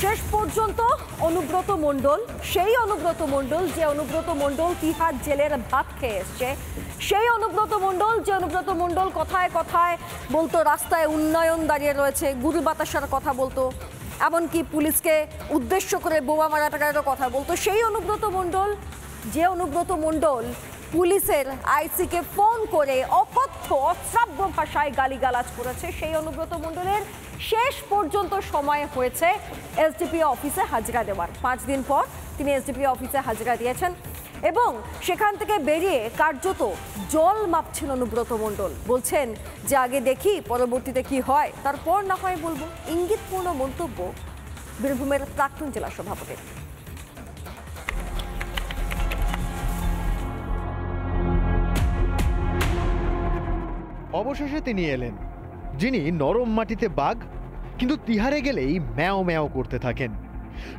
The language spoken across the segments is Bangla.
শেষ পর্যন্ত অনুব্রত মণ্ডল, সেই অনুব্রত মণ্ডল যে অনুব্রত মণ্ডল তিহার জেলের ভাত খেয়ে এসছে, সেই অনুব্রত মণ্ডল যে অনুব্রত মণ্ডল কথায় কথায় বলতো রাস্তায় উন্নয়ন দাঁড়িয়ে রয়েছে, গুরু বাতাসার কথা বলতো, এমনকি পুলিশকে উদ্দেশ্য করে বোমা মারাটারও কথা বলতো, সেই অনুব্রত মণ্ডল যে অনুব্রত মণ্ডল পুলিশের আইসিকে ফোন করে অকথ্য অশ্রাব্য ভাষায় গালিগালাজ করেছে, সেই অনুব্রত মণ্ডলের শেষ পর্যন্ত সময় হয়েছে এসডিপিও অফিসে হাজিরা দেওয়ার। 5 দিন পর তিনি এসডিপিও অফিসে হাজিরা দিয়েছেন এবং সেখান থেকে বেরিয়ে কার্যত জল মাপছেন অনুব্রত মণ্ডল। বলছেন যে আগে দেখি পরবর্তীতে কি হয়, তারপর না হয় বলবো। ইঙ্গিতপূর্ণ মন্তব্য বীরভূমের প্রাক্তন জেলা সভাপতি। অবশেষে তিনি এলেন, যিনি নরম মাটিতে বাঘ কিন্তু তিহারে গেলেই ম্যাও ম্যাও করতে থাকেন।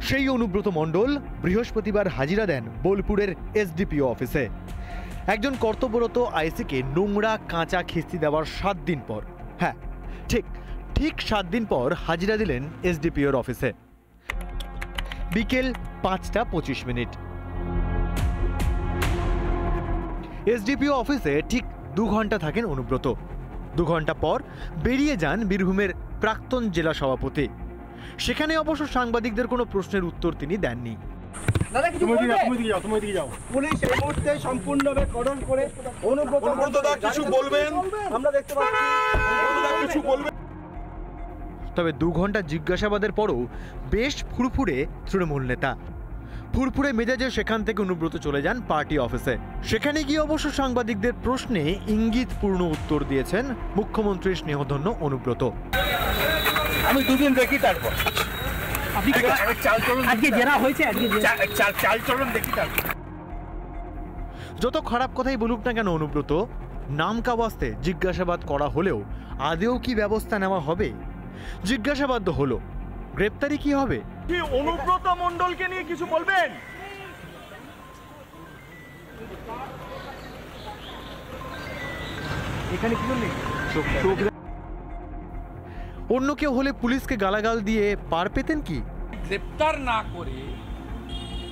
সেই অনুব্রত মণ্ডল বৃহস্পতিবার হাজিরা দেন বোলপুরের এসডিপিও অফিসে। একজন কর্তব্যরত আইসিকে নোংরা কাঁচা খিস্তি দেওয়ার 7 দিন পর, হ্যাঁ ঠিক 7 দিন পর হাজিরা দিলেন এসডিপিওর অফিসে। বিকেল 5টা 25 মিনিট। এসডিপিও অফিসে ঠিক 2 ঘন্টা থাকেন অনুব্রত। 2 ঘন্টা পর বেরিয়ে যান বীরভূমের প্রাক্তন জেলা সভাপতি। সেখানে অবশ্য সাংবাদিকদের কোনো প্রশ্নের উত্তর তিনি দেননি। তবে 2 ঘন্টা জিজ্ঞাসাবাদের পরও বেশ ফুরফুরে তৃণমূল নেতা। ফুরফুরে মেজাজে সেখান থেকে অনুব্রত চলে যান পার্টি অফিসে। সেখানে গিয়ে অবশ্য সাংবাদিকদের প্রশ্নে ইঙ্গিতপূর্ণ উত্তর দিয়েছেন মুখ্যমন্ত্রীর স্নেহধন্য অনুব্রত। আমি 2 দিন দেখি, তারপর যত খারাপ কথাই বলুক না কেন অনুব্রত, নাম কাওয়াস্তে জিজ্ঞাসাবাদ করা হলেও আদেও কি ব্যবস্থা নেওয়া হবে? জিজ্ঞাসাবাদ তো হলো, গ্রেপ্তারি কি হবে? কি অনুব্রত মণ্ডলকে নিয়ে কিছু বলবেন? এখানে কি নেই? অন্য কেউ হলে পুলিশকে গালাগাল দিয়ে পার পেতেন কি? গ্রেপ্তার না করে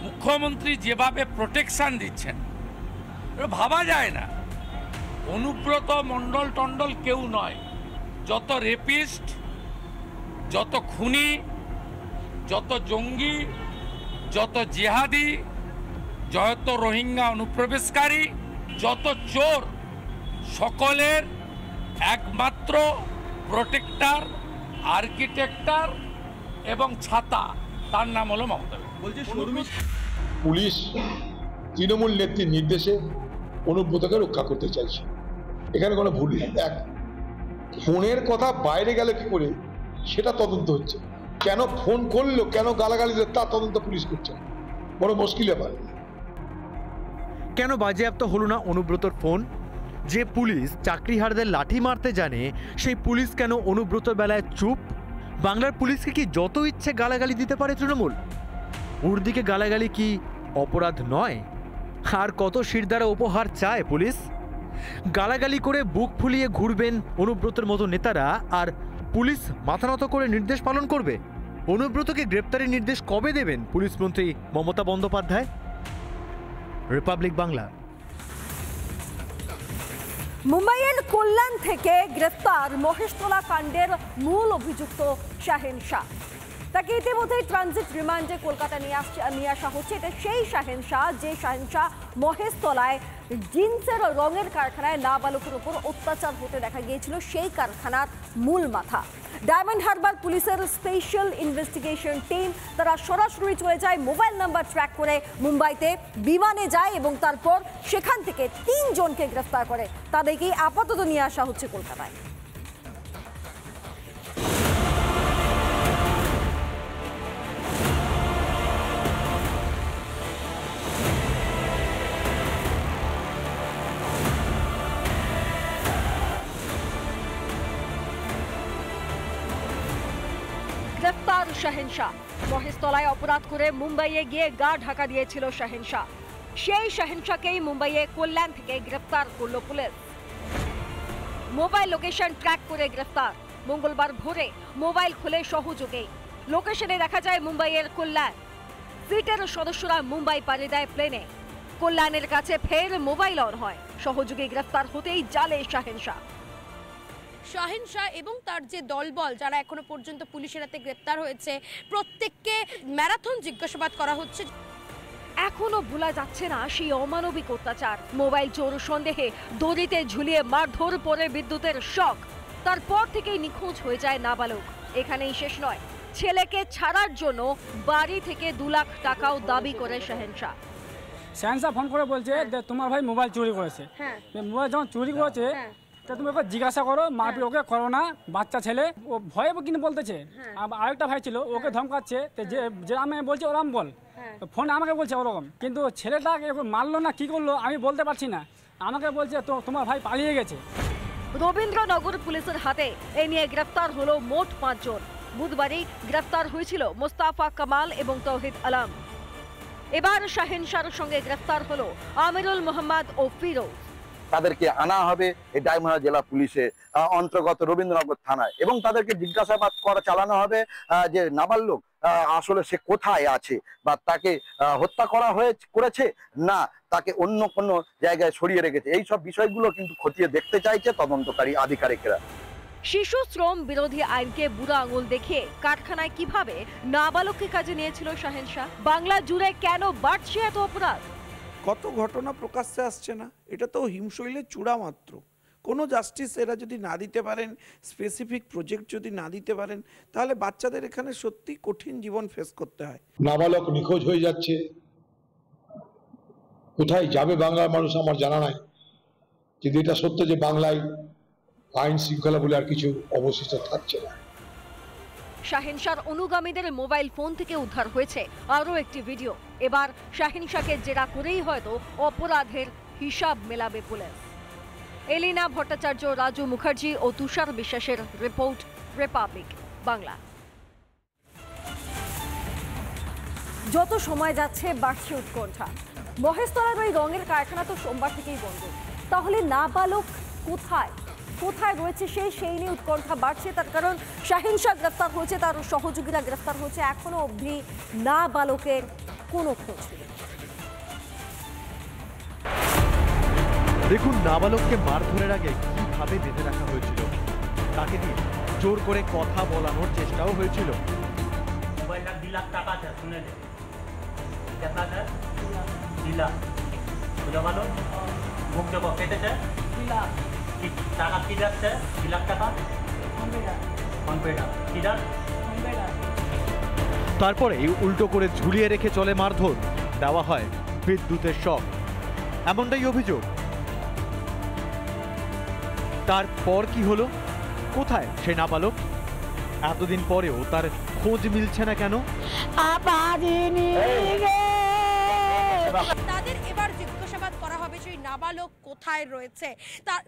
মুখ্যমন্ত্রী যেভাবে প্রোটেকশন দিচ্ছেন ভাবা যায় না। অনুব্রত মণ্ডল টন্ডল কেউ নয়, যত রেপিস্ট, যত খুনি, যত জঙ্গি, যত জিহাদি, যত রোহিঙ্গা অনুপ্রবেশকারী, যত চোর, সকলের একমাত্র প্রোটেক্টর, আর্কিটেক্টর এবং ছাতা, তার নাম হলো মমতা। পুলিশ তৃণমূল নেত্রীর নির্দেশে অনুব্রতকে রক্ষা করতে চাইছে, এখানে কোনো ভুল নেই। এক, ফোনের কথা বাইরে গেল কি করে সেটা তদন্ত হচ্ছে। কেন ফোন করলো, কেন গালাগালি দিল, তা তদন্ত পুলিশ করছে। বড় মুশকিল ব্যাপার। কেন বাজেয়াপ্ত হলো না অনুব্রতর ফোন? যে পুলিশ চাকরিহারদের লাঠি মারতে জানে, সেই পুলিশ কেন অনুব্রতর বেলায় চুপ? বাংলার পুলিশকে কি যত ইচ্ছে গালাগালি দিতে পারে তৃণমূল? ওর দিকে গালাগালি কি অপরাধ নয়? আর কত শিরদাঁড়া উপহার চায় পুলিশ? গালাগালি করে বুক ফুলিয়ে ঘুরবেন অনুব্রতর মতো নেতারা, আর পুলিশ মাথা নত করে নির্দেশ পালন করবে? অনুব্রতকে গ্রেপ্তারের নির্দেশ কবে দেবেন পুলিশ মন্ত্রী মমতা বন্দ্যোপাধ্যায়? রিপাবলিক বাংলা। মুম্বাইয়ের কল্যাণ থেকে গ্রেফতার মহেশতলা কাণ্ডের মূল অভিযুক্ত শাহিন শাহ। তাকে ইতিমধ্যে ট্রানজিট রিমান্ডে কলকাতা নিয়ে আসা হচ্ছে। এটা সেই শাহিন শাহ, যে শাহিন শাহ মহেশতলায় জিন্সের রঙের কারখানায় নাবালকের উপর অত্যাচার হতে দেখা গিয়েছিল, সেই কারখানার মূল মাথা। ডায়মন্ড হারবার পুলিশের স্পেশাল ইনভেস্টিগেশন টিম তারা সরাসরি চলে যায়, মোবাইল নাম্বার ট্র্যাক করে মুম্বাইতে বিমানে যায় এবং তারপর সেখান থেকে 3 জনকে গ্রেফতার করে। তাদেরকেই আপাতত নিয়ে আসা হচ্ছে কলকাতায়। গ্রেফতার শাহিন শাহ। মহেশতলায় অপরাধ করে মুম্বাইয়ে গিয়ে গা ঢাকা দিয়েছিল শাহিন শাহ। সেই শাহিন শাহকেই মুম্বাইয়ে কল্যাণ থেকে গ্রেফতার করল পুলিশ। মোবাইল লোকেশন ট্র্যাক করে গ্রেফতার। মঙ্গলবার ভোরে মোবাইল খুলে সহযোগে লোকেশনে দেখা যায় মুম্বাইয়ের কল্যাণ। সিটের সদস্যরা মুম্বাই পাড়ি দেয় প্লেনে। কল্যাণের কাছে ফের মোবাইল অন হয়। সহযোগী গ্রেফতার হতেই জালে শাহিন শাহ। শাহিন শাহ এবং তার যে দলবল যারা এখনো পর্যন্ত পুলিশের হাতে গ্রেপ্তার হয়েছে, প্রত্যেককে ম্যারাথন জিজ্ঞাসাবাদ করা হচ্ছে। এখনো ভোলা যাচ্ছে না সেই অমানবিক অত্যাচার। মোবাইল চোর সন্দেহে দড়িতে ঝুলিয়ে মারধর পরে বিদ্যুতের শক। তারপর থেকেই নিখোঁজ হয়ে যায় নাবালক। এখানেই শেষ নয়, ছেলেকে ছাড়ার জন্য বাড়ি থেকে 2 লাখ টাকাও দাবি করে শাহিন শাহ। শাহিন শাহ ফোন করে বলছে যে তোমার ভাই মোবাইল চুরি করেছে। মোবাইল যখন চুরি করেছে তা তুমি ওকে জিজ্ঞাসা করো, মারপিট ওকে করো না, বাচ্চা ছেলে। ও ভয়ে কিন্তু বলতেছে। আরেকটা ভাই ছিল, ওকে ধমকাচ্ছে যে আমি বলছি ওরকম বল, ফোন আমাকে বলছে ওরকম। কিন্তু ছেলেটাকে মারলো না কি করলো আমি বলতে পারছি না। আমাকে বলছে তো তোমার ভাই পালিয়ে গেছে। রবীন্দ্রনগর পুলিশের হাতে এ নিয়ে গ্রেফতার হলো মোট 5 জন। বুধবারই গ্রেফতার হয়েছিল মোস্তাফা কামাল এবং তৌহিদ আলম। এবার শাহিন শাহর সঙ্গে গ্রেফতার হলো আমিরুল মোহাম্মদ ও ফিরোজ। তাদেরকে আনা হবে এই ডায়মন্ড জেলা পুলিশে অন্তর্গত রবীন্দ্রনগর থানায় এবং তাদেরকে জিজ্ঞাসাবাদ চালানো হবে যে নাবালক আসলে সে কোথায় আছে, বা তাকে হত্যা করেছে না তাকে অন্য কোনো জায়গায় সরিয়ে রেখেছে। এই সব বিষয়গুলো কিন্তু খতিয়ে দেখতে চাইছে তদন্তকারী আধিকারিকেরা। শিশু শ্রম বিরোধী আইনকে বুড়ো আঙুল দেখিয়ে কারখানায় কিভাবে নাবালককে কাজে নিয়েছিল শাহিন শাহ? বাংলা জুড়ে কেন বাড়ছে এত অপরাধ? কত ঘটনা প্রকাশ্যে আসছে না? এটা তো হিমশৈলের চূড়া মাত্র। কোনো জাস্টিস এরা যদি না দিতে পারেন, স্পেসিফিক প্রজেক্ট যদি না দিতে পারেন, তাহলে বাচ্চাদের এখানে সত্যি কঠিন জীবন ফেস করতে হয়। নাবালক নিখোঁজ হয়ে যাচ্ছে, কোথায় যাবে বাংলার মানুষ আমার জানা নাই। কিন্তু এটা সত্য যে বাংলায় আইন শৃঙ্খলা বলে আর কিছু অবশিষ্ট থাকছে না। শাহিন শাহর অনুগামীদের মোবাইল ফোন থেকে উদ্ধার হয়েছে আরও একটি ভিডিও। এবার শাহিন শাহকে জেরা করেই হয়তো অপরাধের হিসাব মেলাবে পুলিশ। এলিনা ভট্টাচার্য, রাজু মুখার্জি ও তুষার বিশ্বাসের রিপোর্ট, রিপাবলিক বাংলা। যত সময় যাচ্ছে বাড়ছে উৎকণ্ঠা। মহেশতলার ওই রঙের কারখানা তো সোমবার থেকেই বন্ধ। তাহলে নাবালক কোথায় কোথায় রয়েছে সেই নিয়ে উৎকণ্ঠা বাড়ছে। তার কারণ শাহিন শাহ গ্রেফতার হয়েছে, তার সহযোগীরা গ্রেফতার হয়েছে, এখনো অবধি নাবালকের কোনো খোঁজ নেই। দেখুন, নাবালককে মারধরের আগে কিভাবে বেঁধে রাখা হয়েছিল। তাকে দিয়ে জোর করে কথা বলানোর চেষ্টাও হয়েছিল। মোবাইলটা 2 লাখ টাকা আছে, শুনে নে। কেতনা আছে? 2 লাখ। বুঝা ভালো? মুখ দেবো কেটেছে 2 লাখ। টাকা কি যাচ্ছে? 2 লাখ টাকা তারপরে উল্টো করে ঝুলিয়ে রেখে চলে মারধর, দেওয়া হয় বিদ্যুতের শক, এমনটাই অভিযোগ। তারপর কি হলো? কোথায় সে নাবালক? এতদিন পরেও তার খোঁজ মিলছে না কেন? তাদের এবার জিজ্ঞাসাবাদ করা হবে সেই নাবালক কোথায় রয়েছে,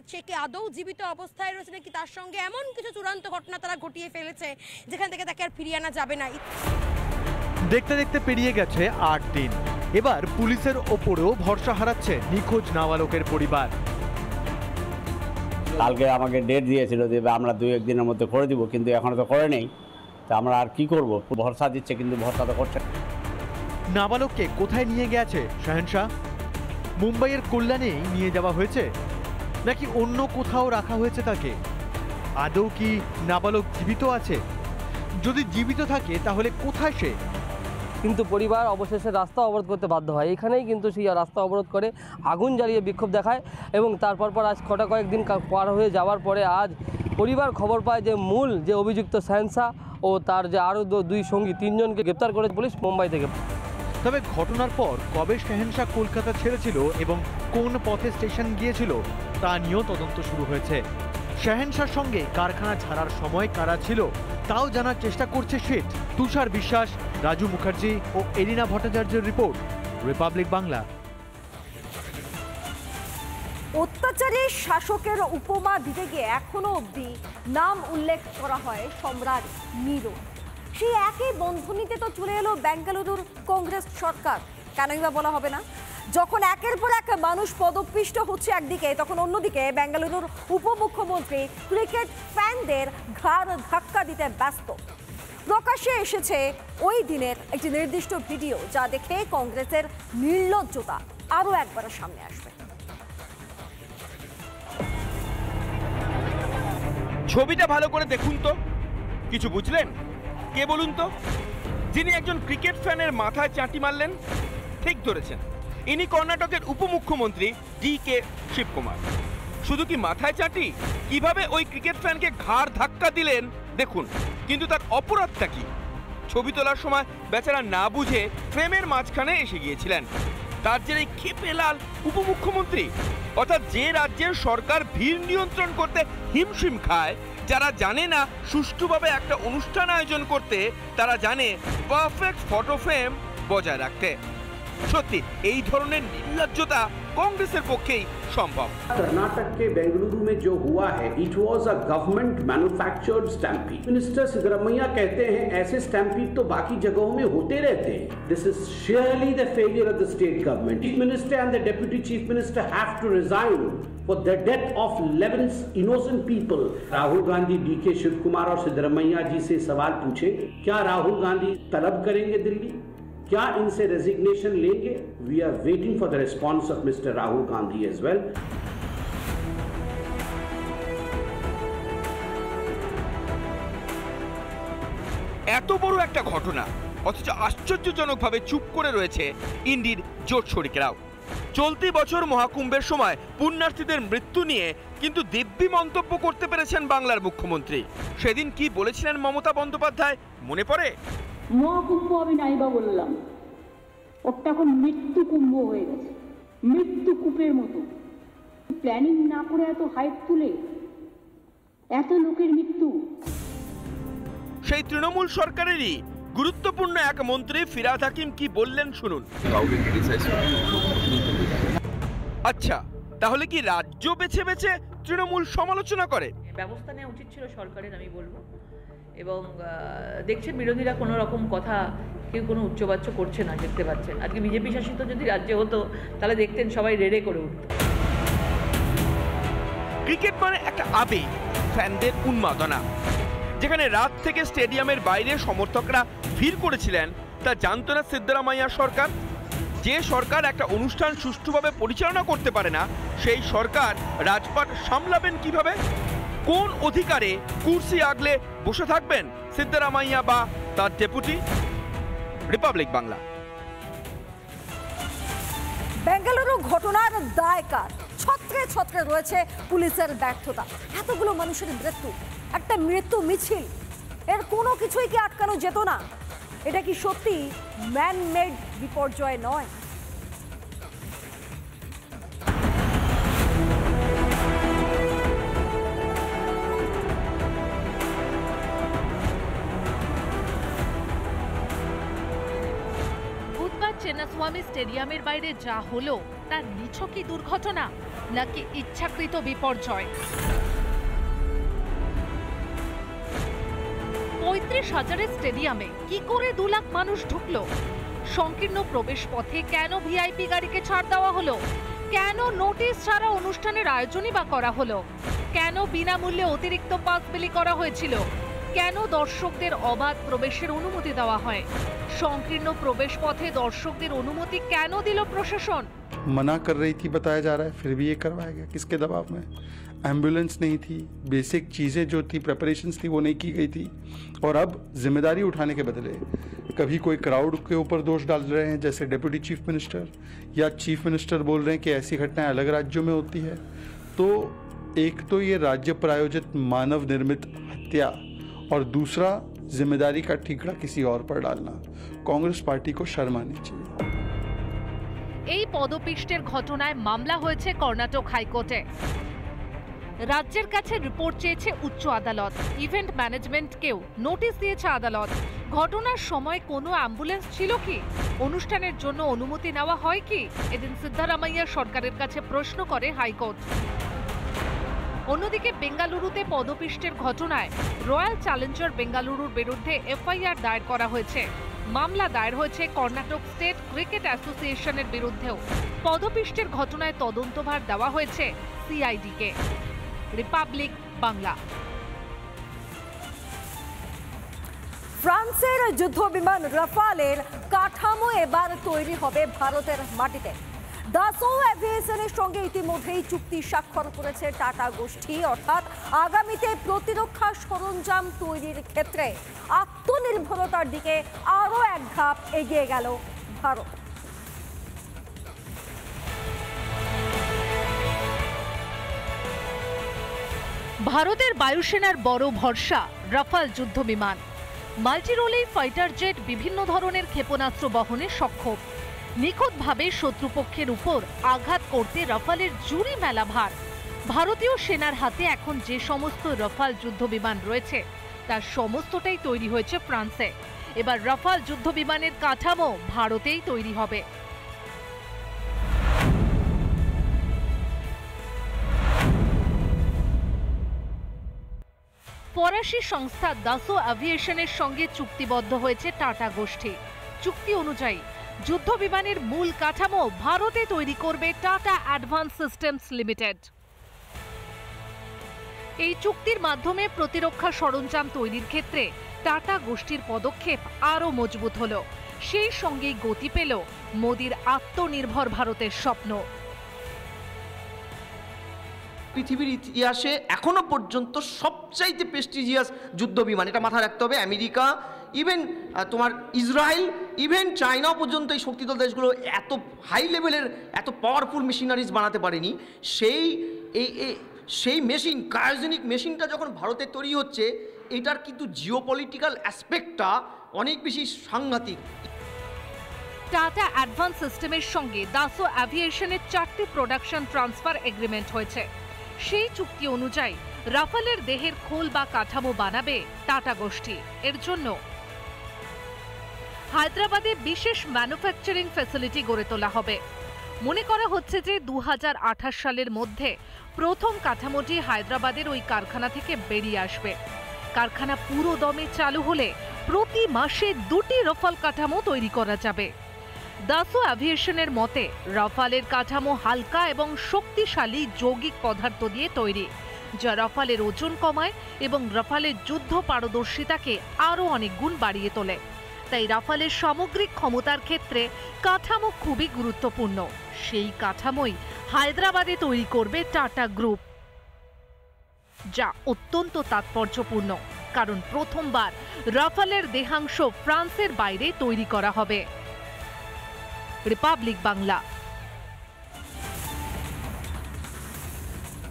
সে কি আদৌ জীবিত অবস্থায় রয়েছে নাকি তার সঙ্গে এমন কিছু চূড়ান্ত ঘটনা তারা ঘটিয়ে ফেলেছে যেখান থেকে তাকে আর ফিরিয়ে আনা যাবে না। দেখতে দেখতে পেরিয়ে গেছে 8 দিন। এবার পুলিশের ওপরেও ভরসা হারাচ্ছে নিখোঁজ নাবালকের পরিবার। কালকে আমাকে ডেট দিয়েছিল যে আমরা 2-1 দিনের মধ্যে করে দিব, কিন্তু এখনো তো করে নেই। তা আমরা আর কি করব? ভরসা দিচ্ছে কিন্তু ভরসা তো করছে। নাবালককে কোথায় নিয়ে গেছে শাহিন শাহ? মুম্বাইয়ের কল্যাণেই নিয়ে যাওয়া হয়েছে নাকি অন্য কোথাও রাখা হয়েছে তাকে? আদৌ কি নাবালক জীবিত আছে? যদি জীবিত থাকে তাহলে কোথায় সে? কিন্তু পরিবার অবশেষে রাস্তা অবরোধ করতে বাধ্য হয়। এখানেই কিন্তু সেই রাস্তা অবরোধ করে আগুন জ্বালিয়ে বিক্ষোভ দেখায় এবং তারপর আজ কয়েকদিন পার হয়ে যাওয়ার পরে আজ পরিবার খবর পায় যে মূল যে অভিযুক্ত শাহিন শাহ ও তার যে আরও 2 সঙ্গী 3 জনকে গ্রেপ্তার করে পুলিশ মুম্বাই থেকে। তবে ঘটনার পর কবে শাহিন শাহ কলকাতা ছেড়েছিল এবং কোন পথে স্টেশন গিয়েছিল তা নিয়েও তদন্ত শুরু হয়েছে। শাহিন শাহর সঙ্গে কারখানা ছাড়ার সময় কারা ছিল তাও জানার চেষ্টা করছে সেট। তুষার বিশ্বাস, রাজু মুখার্জি ও এলিনা ভট্টাচার্যের রিপোর্ট, রিপাবলিক বাংলা। অত্যাচারী শাসকের উপমা দিতে গিয়ে এখনো অবধি নাম উল্লেখ করা হয় সম্রাট নিরো। সেই একই বন্ধনীতে তো চলে এলো বেঙ্গালুরুর কংগ্রেস সরকার। কেনই বা বলা হবে না? যখন একের পর এক মানুষ পদপিষ্ট হচ্ছে একদিকে, তখন অন্যদিকে বেঙ্গালুরুর উপমুখ্যমন্ত্রী ক্রিকেট ফ্যানদের ঘাড় ধাক্কা দিতে ব্যস্ত। প্রকাশ্যে এসেছে ওই দিনের একটি নির্দিষ্ট ভিডিও, যা দেখে কংগ্রেসের নির্লজ্জতা আরও একবার সামনে আসবে। ছবিটা ভালো করে দেখুন তো, কিছু বুঝলেন? কে বলুন তো, যিনি একজন ক্রিকেট ফ্যানের মাথায় চাটি মারলেন? ঠিক ধরেছেন, ইনি কর্ণাটকের উপমুখ্যমন্ত্রী ডি.কে. শিবকুমার। শুধু কি মাথায় চাটি, কিভাবে ওই ক্রিকেট ফ্যানকে ঘাড় ধাক্কা দিলেন দেখুন। কিন্তু তার অপরাধটা কি? ছবি তোলার সময় বেচারা না বুঝে ফ্রেমের মাঝখানে এসে গিয়েছিলেন। তার জেরে ক্ষেপে লাল উপমুখ্যমন্ত্রী। অর্থাৎ যে রাজ্যের সরকার ভিড় নিয়ন্ত্রণ করতে হিমশিম খায়, যারা জানে না সুষ্ঠুভাবে একটা অনুষ্ঠান আয়োজন করতে, তারা জানে পারফেক্ট ফটো ফ্রেম বজায় রাখতে। সত্যি এই ধরনের নির্লজ্জতা कांग्रेस पक्षे संभव। कर्नाटक के बेंगलुरु में जो हुआ है, it was a government manufactured stampede. Minister Siddaramaiah कहते हैं ऐसे स्टैम्पीड तो बाकी जगहों में होते रहते हैं। This is sheerly the failure of the state government. Chief minister and the deputy chief minister have to resign for the death of 11 innocent people। Rahul Gandhi DK. Shiv Kumar और सिद्धरामैया जी से सवाल पूछे, क्या राहुल गांधी तलब करेंगे दिल्ली? क्या इनसे रेजिग्नेशन लेंगे? We are waiting for the response of Mr. Rahul Gandhi as well। এত বড় একটা ঘটনা, অথচ আশ্চর্যজনকভাবে চুপ করে রয়েছে ইন্ডির জোট শরিকেরাও। চলতি বছর মহাকুম্ভের সময় পুণ্যার্থীদের মৃত্যু নিয়ে কিন্তু দিব্যি মন্তব্য করতে পেরেছেন বাংলার মুখ্যমন্ত্রী। সেদিন কি বলেছিলেন মমতা বন্দ্যোপাধ্যায় মনে পড়ে? মহাকুম্ভ আমি নাইবা বললাম, ওটা এখন মৃত্যু কুম্ভ হয়ে গেছে, মৃত্যু কূপের মতো। প্ল্যানিং না করে এত হাইপ তুলে এত লোকের মৃত্যু। সেই তৃণমূল সরকারেরই গুরুত্বপূর্ণ এক মন্ত্রী ফিরহাদ হাকিম কি বললেন শুনুন। আচ্ছা, তাহলে কি রাজ্য বেছে বেছে তৃণমূল সমালোচনা করে? ব্যবস্থা নেওয়া উচিত ছিল সরকারের, আমি বলবো। এবং দেখছেন বিরোধীরা কোনো রকম কথা, কেউ কোনো উচ্চবাচ্য করছে না, দেখতে পাচ্ছেন। আজকে বিজেপি শাসিত যদি রাজ্য হতো তাহলে দেখতেন সবাই রেড়ে করে উঠত। ক্রিকেট মানে একটা আবেগ, ফ্যানদের উন্মাদনা। যেখানে রাত থেকে স্টেডিয়ামের বাইরে সমর্থকরা ভিড় করেছিলেন, তা জানত না সিদ্ধরামাইয়া সরকার। যে সরকার একটা অনুষ্ঠান সুষ্ঠুভাবে পরিচালনা করতে পারে না, সেই সরকার রাজপাট সামলাবেন কিভাবে? কোন অধিকারে কুর্সি আগলে বসে থাকবেন সিদ্ধরামাইয়া বা তার ডেপুটি? রিপাবলিক বাংলা। বেঙ্গালুরু ঘটনার দায় কার? ছত্রে ছত্রে রয়েছে পুলিশের ব্যর্থতা। এতগুলো মানুষের মৃত্যু, একটা মৃত্যু মিছিল, এর কোনো কিছুই কি আটকানো যেত না? এটা কি সত্যি ম্যান মেড বিপর্যয় নয়? চেন্নাস্বামী স্টেডিয়ামের বাইরে যা হলো, তার নিছকই দুর্ঘটনা নাকি ইচ্ছাকৃত বিপর্যয়? ৩৫,০০০ স্টেডিয়ামে কি করে ২ লাখ মানুষ ঢুকলো? সংকীর্ণ প্রবেশ পথে কেন ভিআইপি গাড়িকে ছাড় দেওয়া হলো? কেন নোটিশ ছাড়া অনুষ্ঠানের আয়োজনই বা করা হলো? কেন বিনামূল্যে অতিরিক্ত পাস বিলি করা হয়েছিল? কেন দর্শকদের অবাধ প্রবেশের অনুমতি দেওয়া হয়? সংকীর্ণ প্রবেশ পথে দর্শকদের অনুমতি কেন দিল প্রশাসন? मना कर रही थी बताया जा रहा है, फिर भी ये करवाया गया। किसके दबाव में? एम्बुलेंस नहीं थी, बेसिक चीज़ें जो थी, प्रेपरेशंस थी, वो नहीं की गई थी। और अब जिम्मेदारी उठाने के बदले कभी कोई क्राउड के ऊपर दोष डाल रहे हैं, जैसे डिप्टी चीफ मिनिस्टर या चीफ मिनिस्टर बोल रहे हैं कि ऐसी घटनाएं अलग राज्यों में होती है। तो एक तो ये राज्य प्रायोजित मानव निर्मित हत्या, और दूसरा जिम्मेदारी का ठीकरा किसी और पर डालना। कांग्रेस पार्टी को शर्म आनी चाहिए। এই পদপিষ্টের ঘটনায় মামলা হয়েছে কর্ণাটক হাইকোর্টে। রাজ্যের কাছে রিপোর্ট চেয়েছে উচ্চ আদালত। ইভেন্ট ম্যানেজমেন্টকেও নোটিশ দিয়েছে আদালত। ঘটনার সময় কোনো অ্যাম্বুলেন্স ছিল কি? অনুষ্ঠানের জন্য অনুমতি নেওয়া হয় কি? এদিন সিদ্ধরামাইয়া সরকারের কাছে প্রশ্ন করে হাইকোর্ট। অন্যদিকে বেঙ্গালুরুতে পদপিষ্টের ঘটনায় রয়্যাল চ্যালেঞ্জার বেঙ্গালুরুর বিরুদ্ধে এফআইআর দায়ের করা হয়েছে। মামলা দায়ের হয়েছে কর্ণাটক স্টেট ক্রিকেট অ্যাসোসিয়েশনের বিরুদ্ধেও। পদপিষ্টের ঘটনায় তদন্তভার দেওয়া হয়েছে সিআইডিকে। রিপাবলিক বাংলা। ফ্রান্সের যুদ্ধ বিমান রাফালের কাঠামো এবার তৈরি হবে ভারতের মাটিতে। দাসো এভিয়েশনের সঙ্গে ইতিমধ্যেই চুক্তি স্বাক্ষর করেছে টাটা গোষ্ঠী, অর্থাৎ আগামীতে প্রতিরক্ষা সরঞ্জাম তৈরির ক্ষেত্রে আত্মনির্ভরতার দিকে আরও এক ধাপ এগিয়ে গেল ভারত। ভারতের বায়ুসেনার বড় ভরসা রাফাল যুদ্ধ বিমান। মাল্টিরোল এই ফাইটার জেট বিভিন্ন ধরনের ক্ষেপণাস্ত্র বহনে সক্ষম। নিখুঁতভাবে শত্রুপক্ষের উপর আঘাত করতে রাফালের জুড়ি মেলা ভার। ভারতীয় সেনার হাতে এখন যে সমস্ত রাফাল যুদ্ধ বিমান রয়েছে তার সমস্তটাই তৈরি হয়েছে ফ্রান্সে। এবার রাফাল যুদ্ধ বিমানের কাঠামো ভারতেই তৈরি হবে। ফরাসি সংস্থা দাসো এভিয়েশনের সঙ্গে চুক্তিবদ্ধ হয়েছে টাটা গোষ্ঠী। চুক্তি অনুযায়ী যুদ্ধ বিমানের মূল কাঠামো ভারতে তৈরি করবে টাটা অ্যাডভান্স সিস্টেমস লিমিটেড। এই চুক্তির মাধ্যমে প্রতিরক্ষা সরঞ্জাম তৈরির ক্ষেত্রে টাটা গোষ্ঠীর পদক্ষেপ আরও মজবুত হলো। সেই সঙ্গেই গতি পেল মোদির আত্মনির্ভর ভারতের স্বপ্ন। পৃথিবীর ইতিহাসে এখনো পর্যন্ত সবচাইতে প্রেস্টিজিয়াস যুদ্ধ বিমান, এটা মাথায় রাখতে হবে। আমেরিকা, ইভেন তোমার ইসরায়েল, ইভেন চায়নাও পর্যন্ত এই শক্তিধর দেশগুলো এত হাই লেভেলের এত পাওয়ারফুল মেশিনারিজ বানাতে পারেনি। সেই মেশিন, ক্রায়োজেনিক মেশিনটা যখন ভারতে তৈরি হচ্ছে, এটার কিন্তু জিওপলিটিক্যাল অ্যাসপেক্টটা অনেক বেশি সাংঘাতিক। টাটা অ্যাডভান্স সিস্টেমের সঙ্গে দাসো এভিয়েশনের 4টি প্রোডাকশন ট্রান্সফার এগ্রিমেন্ট হয়েছে। সেই চুক্তি অনুযায়ী রাফালের দেহের খোল বা কাঠামো বানাবে টাটা গোষ্ঠী। এর জন্য হায়দ্রাবাদে বিশেষ ম্যানুফ্যাকচারিং ফ্যাসিলিটি গড়ে তোলা হবে। মনে করা হচ্ছে যে 2028 সালের মধ্যে প্রথম কাঠামোটি হায়দ্রাবাদের ওই কারখানা থেকে বেরিয়ে আসবে। কারখানা পুরো দমে চালু হলে প্রতি মাসে 2টি রাফাল কাঠামো তৈরি করা যাবে। দাসো এভিয়েশনের মতে রাফালের কাঠামো হালকা এবং শক্তিশালী যৌগিক পদার্থ দিয়ে তৈরি, যা রাফালের ওজন কমায় এবং রাফালের যুদ্ধ পারদর্শিতাকে আরও অনেক গুণ বাড়িয়ে তোলে। তাই রাফালের সামগ্রিক ক্ষমতার ক্ষেত্রে কাঠামো খুবই গুরুত্বপূর্ণ। সেই কাঠামোই হায়দ্রাবাদে তৈরি করবে টাটা গ্রুপ, যা অত্যন্ত তাৎপর্যপূর্ণ, কারণ প্রথমবার রাফালের দেহাংশ ফ্রান্সের বাইরে তৈরি করা হবে। রিপাবলিক বাংলা।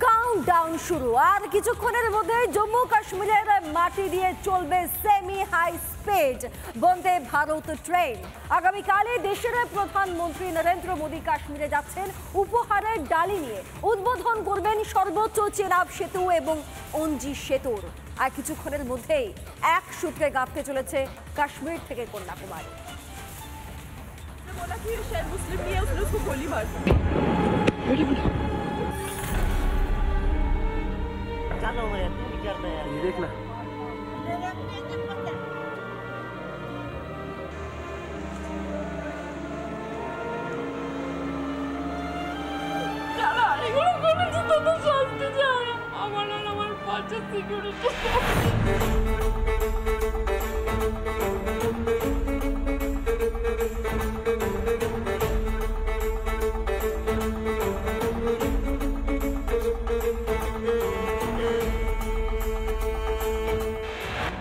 কাউন্টডাউন শুরু, আর কিছুক্ষণের মধ্যে জম্মু কাশ্মীরের মাটি দিয়ে চলবে semi high speed Vande Bharat train. আগামীকালে দেশের প্রধানমন্ত্রী নরেন্দ্র মোদী কাশ্মীরে যাচ্ছেন উপহারের ডালি নিয়ে। উদ্বোধন করবেন সর্বোচ্চ চেনাব সেতু এবং অঞ্জি সেতুর। আর কিছুক্ষণের মধ্যেই এক সূত্রে গাঁথতে চলেছে কাশ্মীর থেকে কন্যাকুমারী। देखना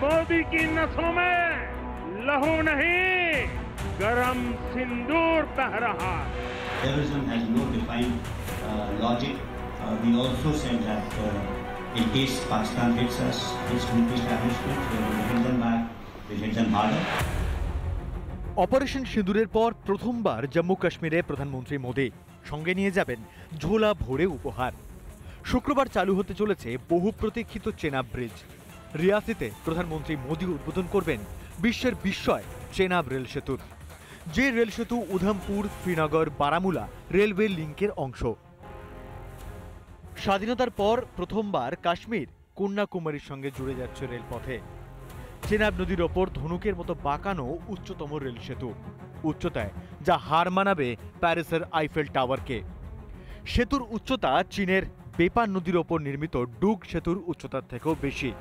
मोदी की नसों में लहू नहीं, गरम सिंदूर बह रहा है। Terrorism has no defined logic. We also said that in case Pakistan hits us, hits military establishments, we will hit them back, we'll hit them harder. Operation সিঁদুরের পর প্রথমবার জম্মু কাশ্মীরে প্রধানমন্ত্রী মোদী সঙ্গে নিয়ে যাবেন ঝোলা ভরে উপহার। শুক্রবার চালু হতে চলেছে বহু প্রতীক্ষিত চেনাব ব্রিজ। রিয়াসিতে প্রধানমন্ত্রী মোদী উদ্বোধন করবেন বিশ্বের বিস্ময় চেনাব রেল সেতুর, যে রেল সেতু উধামপুর, শ্রীনগর, বারামুলা রেলওয়ে লিঙ্কের অংশ। স্বাধীনতার পর প্রথমবার কাশ্মীর কন্যাকুমারীর সঙ্গে জুড়ে যাচ্ছে রেলপথে। চেনাব নদীর ওপর ধনুকের মতো বাঁকানো উচ্চতম রেল সেতু, উচ্চতায় যা হার মানাবে প্যারিসের আইফেল টাওয়ারকে। সেতুর উচ্চতা চীনের বেপান নদীর ওপর নির্মিত ডুগ সেতুর উচ্চতার থেকেও বেশি।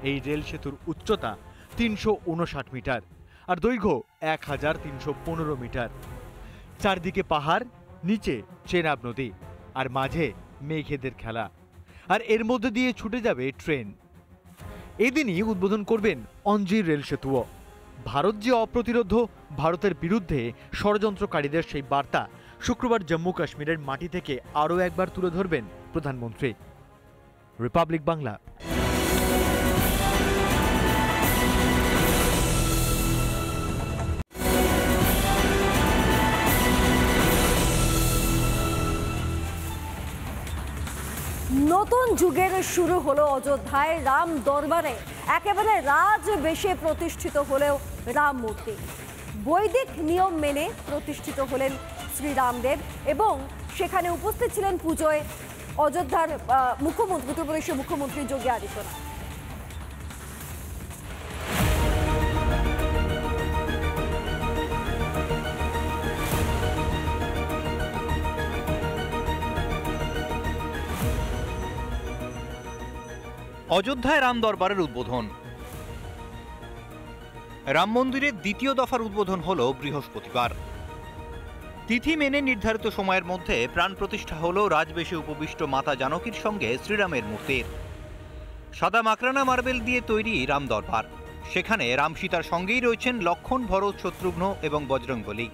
এই রেল সেতুর উচ্চতা 359 মিটার আর দৈর্ঘ্য 1315 মিটার। চারদিকে পাহাড়, নিচে চেনাব নদী আর মাঝে মেঘেদের খেলা, আর এর মধ্যে দিয়ে ছুটে যাবে ট্রেন। এদিনই উদ্বোধন করবেন অঞ্জির রেল সেতুও। ভারত যে অপ্রতিরোধ্য, ভারতের বিরুদ্ধে ষড়যন্ত্রকারীদের সেই বার্তা শুক্রবার জম্মু কাশ্মীরের মাটি থেকে আরও একবার তুলে ধরবেন প্রধানমন্ত্রী। রিপাবলিক বাংলা। নতুন যুগের শুরু হলো অযোধ্যায় রাম দরবারে। একেবারে রাজবেশে প্রতিষ্ঠিত হলেও রাম মূর্তি। বৈদিক নিয়ম মেনে প্রতিষ্ঠিত হলেন শ্রীরামদেব এবং সেখানে উপস্থিত ছিলেন পুজোয় অযোধ্যার মুখ্যমন্ত্রী, উত্তরপ্রদেশের মুখ্যমন্ত্রী যোগী আদিত্যনাথ। অযোধ্যায় রাম দরবারের উদ্বোধন। রাম মন্দিরের দ্বিতীয় দফার উদ্বোধন হল বৃহস্পতিবার। তিথি মেনে নির্ধারিত সময়ের মধ্যে প্রাণ প্রতিষ্ঠা হল রাজবেশে উপবিষ্ট মাতা জানকীর সঙ্গে শ্রীরামের মূর্তির। সাদা মাকরানা মার্বেল দিয়ে তৈরি রাম দরবার। সেখানে রাম সীতার সঙ্গেই রয়েছেন লক্ষণ, ভরত, শত্রুঘ্ন এবং বজরংবলী।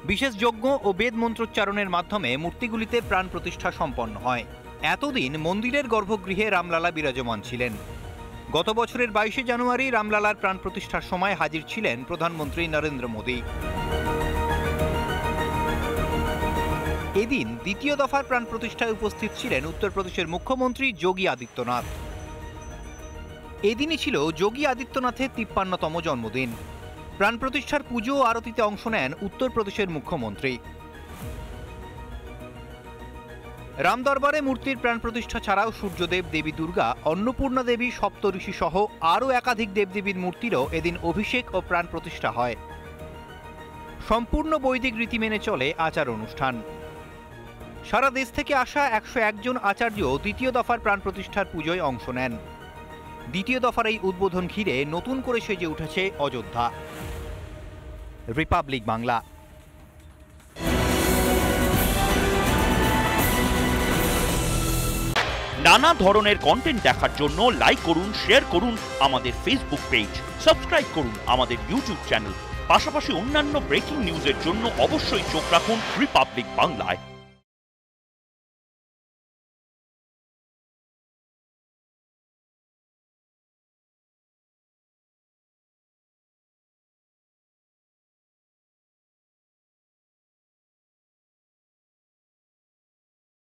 বিশেষ যজ্ঞ ও বেদ মন্ত্রোচ্চারণের মাধ্যমে মূর্তিগুলিতে প্রাণ প্রতিষ্ঠা সম্পন্ন হয়। এতদিন মন্দিরের গর্ভগৃহে রামলালা বিরাজমান ছিলেন। গত বছরের 22শে জানুয়ারি রামলালার প্রাণ প্রতিষ্ঠার সময় হাজির ছিলেন প্রধানমন্ত্রী নরেন্দ্র মোদী। এদিন দ্বিতীয় দফার প্রাণ প্রতিষ্ঠায় উপস্থিত ছিলেন উত্তরপ্রদেশের মুখ্যমন্ত্রী যোগী আদিত্যনাথ। এদিনই ছিল যোগী আদিত্যনাথের 53তম জন্মদিন। প্রাণ প্রতিষ্ঠার পুজো ও আরতিতে অংশ নেন উত্তরপ্রদেশের মুখ্যমন্ত্রী। রাম দরবারে মূর্তির প্রাণ প্রতিষ্ঠা ছাড়াও সূর্যদেব, দেবী দুর্গা, অন্নপূর্ণা দেবী, সপ্তঋষি সহ আরও একাধিক দেবদেবীর মূর্তিরও এদিন অভিষেক ও প্রাণ প্রতিষ্ঠা হয়। সম্পূর্ণ বৈদিক রীতি মেনে চলে আচার অনুষ্ঠান। সারা দেশ থেকে আসা 101 জন আচার্য দ্বিতীয় দফার প্রাণ প্রতিষ্ঠার পুজোয় অংশ নেন। দ্বিতীয় দফার এই উদ্বোধন ঘিরে নতুন করে সেজে উঠেছে অযোধ্যা। রিপাবলিক বাংলা। নানা ধরনের কন্টেন্ট দেখার জন্য লাইক করুন, শেয়ার করুন আমাদের ফেসবুক পেজ, সাবস্ক্রাইব করুন আমাদের ইউটিউব চ্যানেল। পাশাপাশি অন্যান্য ব্রেকিং নিউজের জন্য অবশ্যই চোখ রাখুন রিপাবলিক বাংলায়।